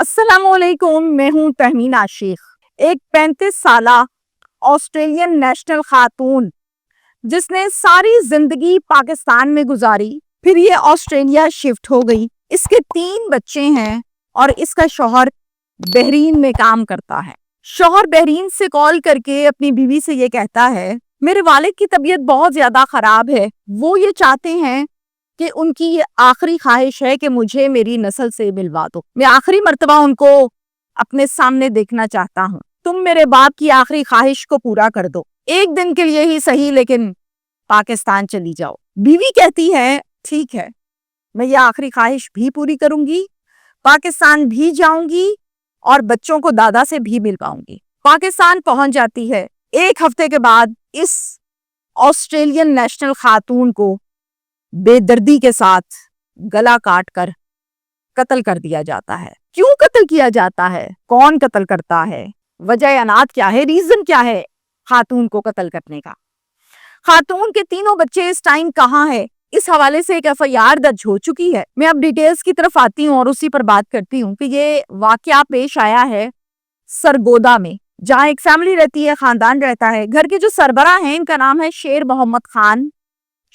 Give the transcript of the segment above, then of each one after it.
السلام علیکم، میں ہوں تہمین عاشق، ایک 35 سالہ آسٹریلین نیشنل خاتون جس نے ساری زندگی پاکستان میں گزاری، پھر یہ آسٹریلیا شفٹ ہو گئی۔ اس کے 3 بچے ہیں اور اس کا شوہر بحرین میں کام کرتا ہے۔ شوہر بحرین سے کال کر کے اپنی بیوی سے یہ کہتا ہے میرے والد کی طبیعت بہت زیادہ خراب ہے، وہ یہ چاہتے ہیں کہ ان کی یہ آخری خواہش ہے کہ مجھے میری نسل سے ملوا دو، میں آخری مرتبہ ان کو اپنے سامنے دیکھنا چاہتا ہوں، تم میرے باپ کی آخری خواہش کو پورا کر دو، ایک دن کے لیے ہی صحیح لیکن پاکستان چلی جاؤ۔ بیوی کہتی ہے ٹھیک ہے، میں یہ آخری خواہش بھی پوری کروں گی، پاکستان بھی جاؤں گی اور بچوں کو دادا سے بھی مل پاؤں گی۔ پاکستان پہنچ جاتی ہے۔ 1 ہفتے کے بعد اس آسٹریلین نیشنل خاتون کو بے دردی کے ساتھ گلا کاٹ کر قتل کر دیا جاتا ہے۔ کیوں قتل کیا جاتا ہے؟ کون قتل کرتا ہے؟ وجہ عنات کیا ہے؟ ریزن کیا ہے خاتون کو قتل کرنے کا؟ خاتون کے 3 بچے اس ٹائم کہاں ہے؟ اس حوالے سے ایک FIR درج ہو چکی ہے۔ میں اب ڈیٹیلز کی طرف آتی ہوں اور اسی پر بات کرتی ہوں کہ یہ واقعہ پیش آیا ہے سرگودا میں، جہاں ایک فیملی رہتی ہے، خاندان رہتا ہے۔ گھر کے جو سربراہ ہیں ان کا نام ہے شیر محمد خان۔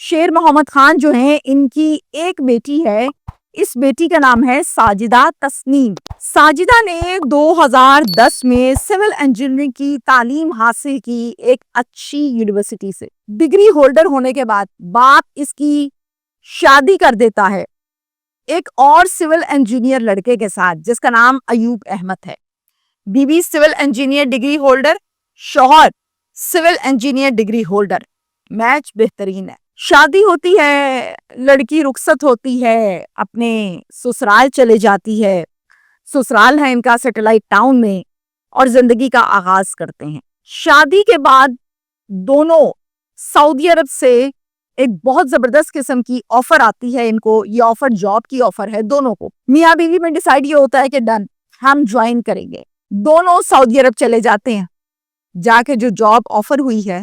شیر محمد خان جو ہیں ان کی ایک بیٹی ہے، اس بیٹی کا نام ہے ساجدہ تسنیم۔ ساجدہ نے 2010 میں سول انجینئرنگ کی تعلیم حاصل کی ایک اچھی یونیورسٹی سے۔ ڈگری ہولڈر ہونے کے بعد باپ اس کی شادی کر دیتا ہے ایک اور سول انجینئر لڑکے کے ساتھ جس کا نام ایوب احمد ہے۔ بیوی سول انجینئر ڈگری ہولڈر، شوہر civil engineer degree holder, match بہترین ہے۔ شادی ہوتی ہے، لڑکی رخصت ہوتی ہے، اپنے سسرال چلے جاتی ہے، سسرال ہے ان کا سیٹلائٹ ٹاؤن میں، اور زندگی کا آغاز کرتے ہیں۔ شادی کے بعد دونوں سعودی عرب سے ایک بہت زبردست قسم کی آفر آتی ہے ان کو، یہ آفر جاب کی آفر ہے دونوں کو۔ میاں بیوی میں ڈیسائیڈ یہ ہوتا ہے کہ ڈن، ہم جوائن کریں گے۔ دونوں سعودی عرب چلے جاتے ہیں، جا کے جو جاب آفر ہوئی ہے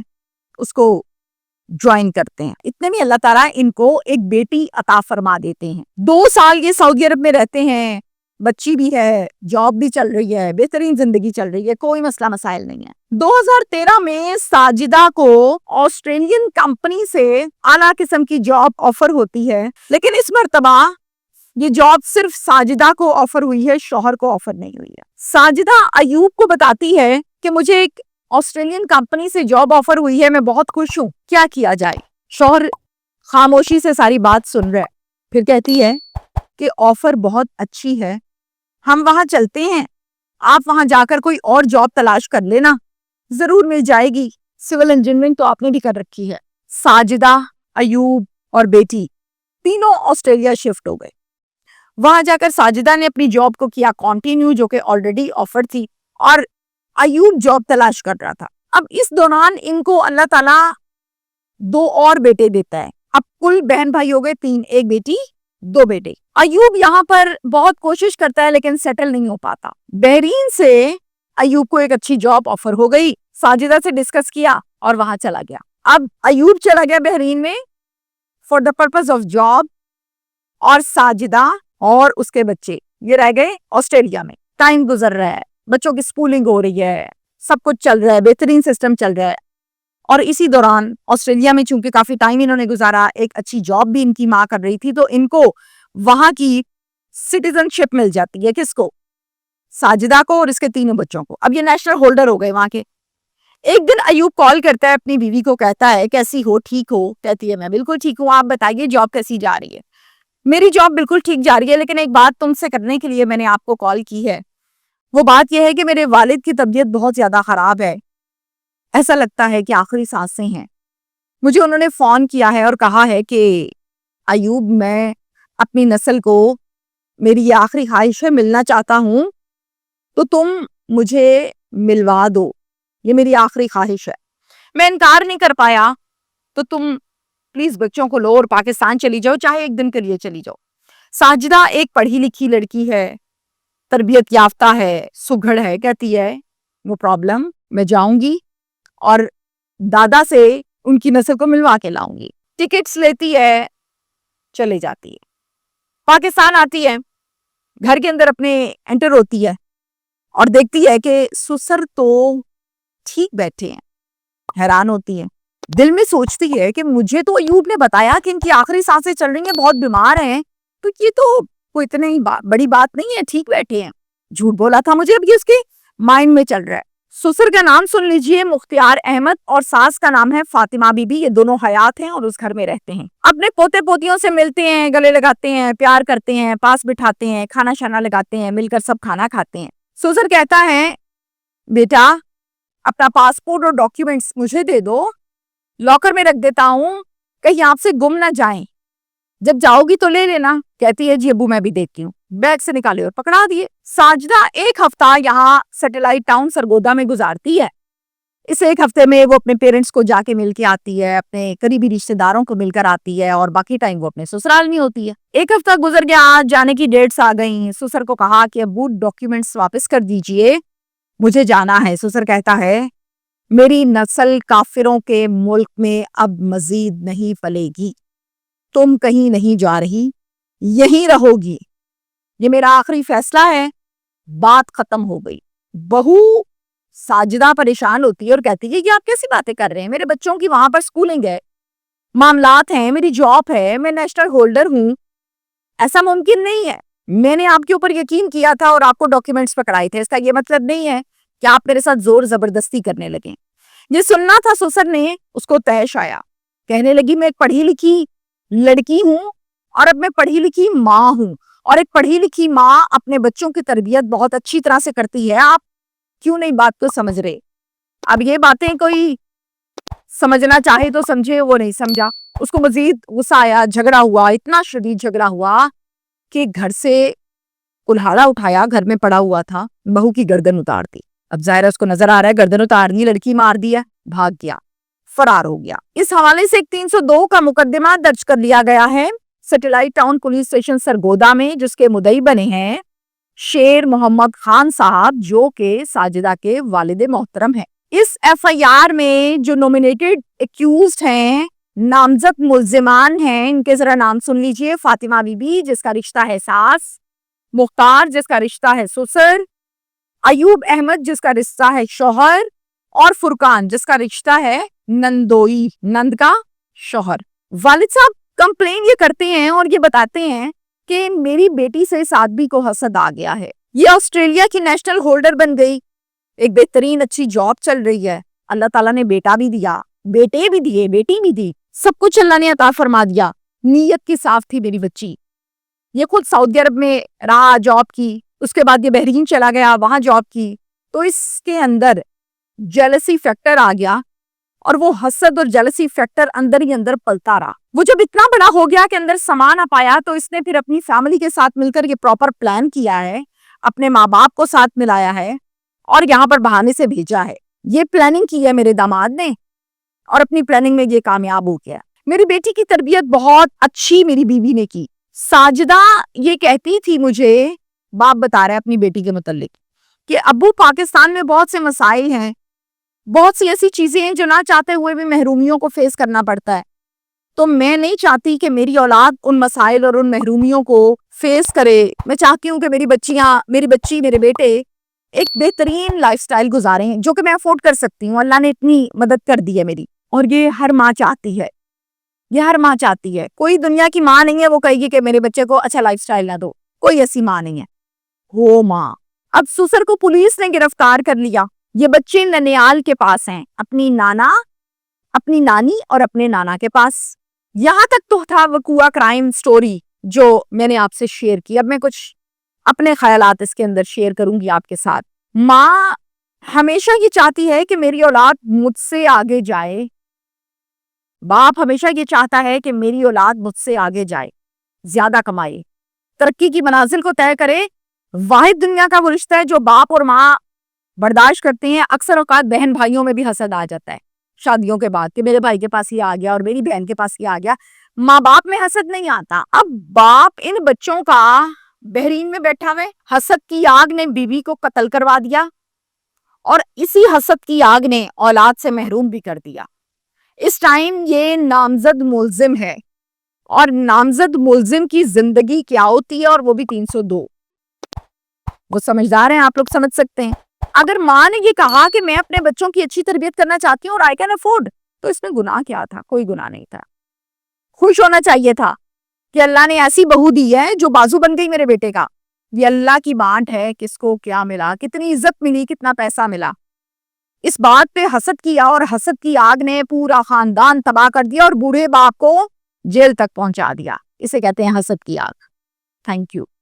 اس کو جوائن کرتے ہیں۔ اتنے میں اللہ تعالیٰ ان کو ایک بیٹی عطا فرما دیتے ہیں۔ 2 سال یہ سعودی عرب میں رہتے ہیں، بچی بھی ہے، جاب بھی چل رہی ہے، بہترین زندگی چل رہی ہے، کوئی مسئلہ مسائل نہیں ہے۔ 2013 میں ساجدہ کو آسٹریلین کمپنی سے اعلیٰ قسم کی جاب آفر ہوتی ہے، لیکن اس مرتبہ یہ جاب صرف ساجدہ کو آفر ہوئی ہے، شوہر کو آفر نہیں ہوئی ہے۔ ساجدہ ایوب کو بتاتی ہے کہ مجھے ایک آسٹریلین کمپنی سے جاب آفر ہوئی ہے، میں بہت خوش ہوں، کیا کیا جائے؟ شوہر خاموشی سے ساری بات سن رہا ہے، پھر کہتی ہے کہ آفر بہت اچھی ہے، ہم وہاں چلتے ہیں، آپ وہاں جا کر کوئی اور جاب تلاش کر لینا، ضرور مل جائے گی، سول انجینئرنگ تو آپ نے بھی کر رکھی ہے۔ ساجدہ، ایوب اور بیٹی تینوں آسٹریلیا شفٹ ہو گئے۔ وہاں جا کر ساجدہ نے اپنی جاب کو کیا کنٹینیو، جو کہ آلریڈی آفر تھی، اور ایوب جاب تلاش کر رہا تھا۔ اب اس دوران ان کو اللہ تعالیٰ 2 اور بیٹے دیتا ہے۔ اب کل بہن بھائی ہو گئے 3، ایک بیٹی 2 بیٹے۔ ایوب یہاں پر بہت کوشش کرتا ہے لیکن سیٹل نہیں ہو پاتا۔ بحرین سے ایوب کو ایک اچھی جاب آفر ہو گئی، ساجدہ سے ڈسکس کیا اور وہاں چلا گیا۔ اب ایوب چلا گیا بحرین میں for the purpose of job, اور ساجدہ اور اس کے بچے یہ رہ گئے آسٹریلیا میں۔ ٹائم گزر رہا ہے، بچوں کی سکولنگ ہو رہی ہے، سب کچھ چل رہا ہے، بہترین سسٹم چل رہا ہے، اور اسی دوران آسٹریلیا میں چونکہ کافی ٹائم انہوں نے گزارا، ایک اچھی جاب بھی ان کی ماں کر رہی تھی، تو ان کو وہاں کی سٹیزن شپ مل جاتی ہے۔ کس کو؟ ساجدہ کو اور اس کے 3 بچوں کو۔ اب یہ نیشنل ہولڈر ہو گئے وہاں کے۔ ایک دن ایوب کال کرتا ہے اپنی بیوی کو، کہتا ہے کیسی ہو، ٹھیک ہو؟ کہتی ہے میں بالکل ٹھیک ہوں، آپ بتائیے جاب کیسی جا رہی ہے؟ میری جاب بالکل ٹھیک جا رہی ہے، لیکن ایک بات تم سے کرنے کے لیے میں نے آپ کو کال کی ہے۔ وہ بات یہ ہے کہ میرے والد کی طبیعت بہت زیادہ خراب ہے، ایسا لگتا ہے کہ آخری سانسیں ہیں۔ مجھے انہوں نے فون کیا ہے اور کہا ہے کہ ایوب، میں اپنی نسل کو، میری یہ آخری خواہش ہے، ملنا چاہتا ہوں، تو تم مجھے ملوا دو، یہ میری آخری خواہش ہے۔ میں انکار نہیں کر پایا، تو تم پلیز بچوں کو لو اور پاکستان چلی جاؤ، چاہے ایک دن کے لیے چلی جاؤ۔ ساجدہ ایک پڑھی لکھی لڑکی ہے، تربیت یافتہ ہے، سگھڑ ہے، کہتی ہے وہ پرابلم، میں جاؤں گی اور دادا سے ان کی نسل کو ملوا کے لاؤں گی۔ ٹکٹس لیتی ہے، چلے جاتی ہے، پاکستان آتی ہے۔ گھر کے اندر اپنے انٹر ہوتی ہے اور دیکھتی ہے کہ سسر تو ٹھیک بیٹھے ہیں، حیران ہوتی ہے، دل میں سوچتی ہے کہ مجھے تو ایوب نے بتایا کہ ان کی آخری سانسیں چل رہی ہیں، بہت بیمار ہیں، تو یہ تو کوئی اتنی بڑی بات نہیں ہے، ٹھیک بیٹھے ہیں، جھوٹ بولا تھا مجھے، اب یہ اس کے مائنڈ میں چل رہا ہے۔ سسر کا نام سن لیجئے، مختار احمد، اور ساس کا نام ہے فاطمہ بی بی، یہ دونوں حیات ہیں اور اس گھر میں رہتے ہیں، اپنے پوتے پوتیوں سے ملتے ہیں، گلے لگاتے ہیں، پیار کرتے ہیں، پاس بٹھاتے ہیں، کھانا شانا لگاتے ہیں، مل کر سب کھانا کھاتے ہیں۔ سسر کہتا ہے بیٹا اپنا پاسپورٹ اور ڈاکیومنٹس مجھے دے دو، لاکر میں رکھ دیتا ہوں، کہیں آپ سے گم نہ جائیں، جب جاؤ گی تو لے لینا۔ کہتی ہے جی ابو میں بھی دیتی ہوں، بیگ سے نکالے اور پکڑا دیے۔ ساجدہ ایک ہفتہ یہاں سیٹلائٹ ٹاؤن سرگودا میں گزارتی ہے۔ اس ایک ہفتے میں وہ اپنے پیرنٹس کو جا کے مل کے آتی ہے، اپنے قریبی رشتہ داروں کو مل کر آتی ہے، اور باقی ٹائم وہ اپنے سسرال میں ہوتی ہے۔ ایک ہفتہ گزر گیا، جانے کی ڈیٹس آ گئیں، سسر کو کہا کہ ابو ڈاکیومنٹس واپس کر دیجئے، مجھے جانا ہے۔ سسر کہتا ہے میری نسل کافروں کے ملک میں اب مزید نہیں پلے گی، تم کہیں نہیں جا رہی، یہیں رہو گی، یہ میرا آخری فیصلہ ہے۔ بات ختم ہو گئی۔ بہو ساجدہ پریشان ہوتی ہے اور کہتی ہے کہ آپ کیسی باتیں کر رہے ہیں، میرے بچوں کی وہاں پر سکولنگ ہے، معاملات ہیں، میری جاب ہے، میں نیشنل ہولڈر ہوں، ایسا ممکن نہیں ہے۔ میں نے آپ کے اوپر یقین کیا تھا اور آپ کو ڈاکیومنٹس پکڑائے تھے، اس کا یہ مطلب نہیں ہے کہ آپ میرے ساتھ زور زبردستی کرنے لگیں۔ یہ سننا تھا سسر نے، اس کو تحش آیا، کہنے لگی میں ایک پڑھی لکھی لڑکی ہوں اور اب میں پڑھی لکھی ماں ہوں، اور ایک پڑھی لکھی ماں اپنے بچوں کی تربیت بہت اچھی طرح سے کرتی ہے، آپ کیوں نہیں بات کو سمجھ رہے؟ اب یہ باتیں کوئی سمجھنا چاہے تو سمجھے، وہ نہیں سمجھا۔ اس کو مزید غصہ آیا، جھگڑا ہوا، اتنا شدید جھگڑا ہوا کہ گھر سے کلہاڑا اٹھایا، گھر میں پڑا ہوا تھا، بہو کی گردن اتار دی۔ اب ظاہر ہے اس کو نظر آ رہا ہے گردن اتارنی، لڑکی مار دیا، بھاگ گیا، فرار ہو گیا۔ اس حوالے سے ایک 302 کا مقدمہ درج کر لیا گیا ہے satellite town police station Sargodha میں، جس کے مدعی بنے ہیں شیر محمد خان صاحب، جو کہ ساجدہ کے والد محترم ہیں۔ اس ایف آئی آر میں جو نومینیٹڈ ایکیوزڈ ہیں، نامزد ملزمان ہیں، ان کے ذرا نام سن لیجئے۔ فاطمہ بی بی جس کا رشتہ ہے ساس، مختار جس کا رشتہ ہے سسر، ایوب احمد جس کا رشتہ ہے شوہر، اور فرقان جس کا رشتہ ہے نندوئی، نند کا شوہر۔ والد صاحب کمپلین یہ کرتے ہیں اور یہ بتاتے ہیں کہ میری بیٹی سے سادبی کو حسد آ گیا ہے، یہ آسٹریلیا کی نیشنل ہولڈر بن گئی، ایک بہترین اچھی جاب چل رہی ہے، اللہ تعالیٰ نے بیٹا بھی دیا، بیٹے بھی دیے، بیٹی بھی دی، سب کچھ اللہ نے عطا فرما دیا، نیت کی صاف تھی میری بچی۔ یہ خود سعودی عرب میں رہا، جاب کی، اس کے بعد یہ بحرین چلا گیا، وہاں جاب کی، تو اس کے اندر جیلسی فیکٹر آ گیا، اور وہ حسد اور جیلسی فیکٹر اندر ہی اندر پلتا رہا۔ وہ جب اتنا بڑا ہو گیا کہ اندر سما نہ پایا، تو اس نے پھر اپنی فیملی کے ساتھ مل کر یہ پراپر پلان کیا ہے، اپنے ماں باپ کو ساتھ ملایا ہے اور یہاں پر بہانے سے بھیجا ہے۔ یہ پلاننگ کی ہے میرے داماد نے، اور اپنی پلاننگ میں یہ کامیاب ہو گیا۔ میری بیٹی کی تربیت بہت اچھی میری بیوی نے کی۔ ساجدہ یہ کہتی تھی مجھے، باپ بتا رہا ہے اپنی بیٹی کے متعلق، کہ ابو پاکستان میں بہت سے مسائل ہیں، بہت سی ایسی چیزیں ہیں جو نہ چاہتے ہوئے بھی محرومیوں کو فیس کرنا پڑتا ہے، تو میں نہیں چاہتی کہ میری اولاد ان مسائل اور ان محرومیوں کو فیس کرے۔ میں چاہتی ہوں کہ میری بچی، میرے بیٹے ایک بہترین لائف سٹائل گزارے ہیں، جو کہ میں افورڈ کر سکتی ہوں، اللہ نے اتنی مدد کر دی ہے میری، اور یہ ہر ماں چاہتی ہے، یہ ہر ماں چاہتی ہے۔ کوئی دنیا کی ماں نہیں ہے وہ کہے گی کہ میرے بچے کو اچھا لائف سٹائل نہ دو، کوئی ایسی ماں نہیں ہے، وہ ماں۔ اب سسر کو پولیس نے گرفتار کر لیا، یہ بچے ننیال کے پاس ہیں، اپنی نانی اور اپنے نانا کے پاس۔ یہاں تک تو تھا وقوع کرائم سٹوری جو میں نے آپ سے شیئر کی۔ اب میں کچھ اپنے خیالات اس کے اندر شیئر کروں گی آپ کے ساتھ۔ ماں ہمیشہ یہ چاہتی ہے کہ میری اولاد مجھ سے آگے جائے، باپ ہمیشہ یہ چاہتا ہے کہ میری اولاد مجھ سے آگے جائے، زیادہ کمائے، ترقی کی منازل کو طے کرے۔ واحد دنیا کا وہ رشتہ ہے جو باپ اور ماں برداشت کرتے ہیں۔ اکثر اوقات بہن بھائیوں میں بھی حسد آ جاتا ہے شادیوں کے بعد، کہ میرے بھائی کے پاس یہ آ گیا اور میری بہن کے پاس یہ آ گیا۔ ماں باپ میں حسد نہیں آتا۔ اب باپ ان بچوں کا بحرین میں بیٹھا ہوئے، حسد کی آگ نے بیوی کو قتل کروا دیا، اور اسی حسد کی آگ نے اولاد سے محروم بھی کر دیا۔ اس ٹائم یہ نامزد ملزم ہے، اور نامزد ملزم کی زندگی کیا ہوتی ہے، اور وہ بھی 302۔ وہ سمجھدار ہیں, آپ لوگ سمجھ سکتے ہیں. اگر ماں نے یہ کہا کہ میں اپنے بچوں کی اچھی تربیت کرنا چاہتی ہوں اور I can afford, تو اس میں گناہ کیا تھا؟ کوئی گناہ نہیں تھا. خوش ہونا چاہیے تھا کہ اللہ نے ایسی بہو دی ہے جو بازو بن گئی میرے بیٹے کا. یہ اللہ کی بانٹ ہے, کس کو کیا ملا, کتنی عزت ملی, کتنا پیسہ ملا. اس بات پہ حسد کیا اور حسد کی آگ نے پورا خاندان تباہ کر دیا اور بوڑھے باپ کو جیل تک پہنچا دیا. اسے کہتے ہیں حسد کی آگ. Thank you.